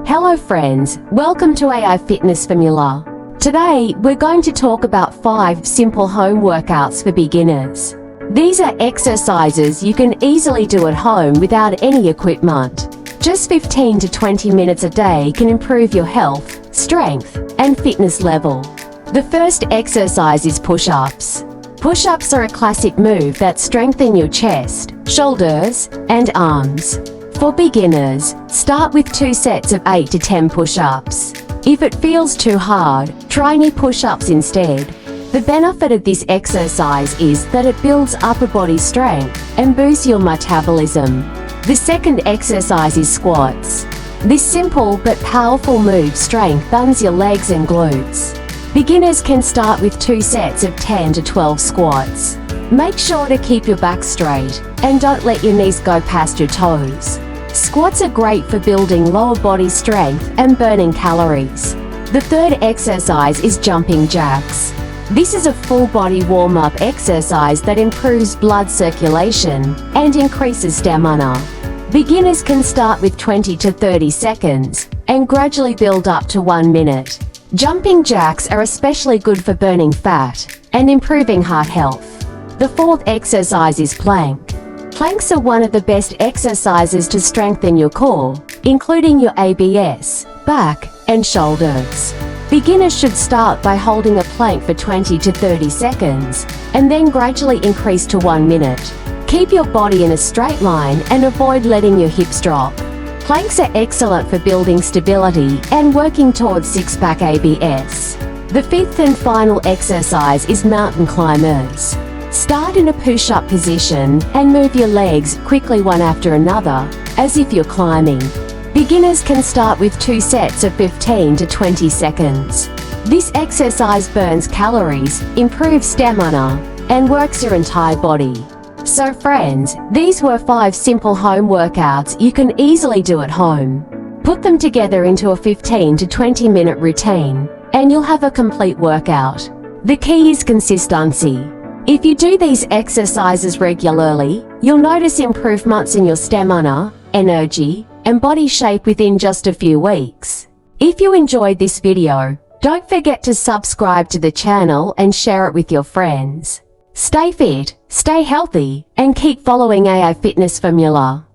Hello friends, welcome to AI Fitness Formula. Today, we're going to talk about 5 simple home workouts for beginners. These are exercises you can easily do at home without any equipment. Just 15 to 20 minutes a day can improve your health, strength, and fitness level. The first exercise is push-ups. Push-ups are a classic move that strengthen your chest, shoulders, and arms. For beginners, start with 2 sets of 8 to 10 push-ups. If it feels too hard, try knee push-ups instead. The benefit of this exercise is that it builds upper body strength and boosts your metabolism. The second exercise is squats. This simple but powerful move strengthens your legs and glutes. Beginners can start with 2 sets of 10 to 12 squats. Make sure to keep your back straight and don't let your knees go past your toes. Squats are great for building lower body strength and burning calories. The third exercise is jumping jacks. This is a full body warm-up exercise that improves blood circulation and increases stamina. Beginners can start with 20 to 30 seconds and gradually build up to 1 minute. Jumping jacks are especially good for burning fat and improving heart health. The fourth exercise is plank. Planks are one of the best exercises to strengthen your core, including your abs, back, and shoulders. Beginners should start by holding a plank for 20 to 30 seconds, and then gradually increase to 1 minute. Keep your body in a straight line and avoid letting your hips drop. Planks are excellent for building stability and working towards six-pack abs. The fifth and final exercise is mountain climbers. Start in a push-up position and move your legs quickly one after another, as if you're climbing. Beginners can start with 2 sets of 15 to 20 seconds. This exercise burns calories, improves stamina, and works your entire body. So friends, these were 5 simple home workouts you can easily do at home. Put them together into a 15 to 20 minute routine, and you'll have a complete workout. The key is consistency. If you do these exercises regularly, you'll notice improvements in your stamina, energy, and body shape within just a few weeks. If you enjoyed this video, don't forget to subscribe to the channel and share it with your friends. Stay fit, stay healthy, and keep following AI Fitness Formula.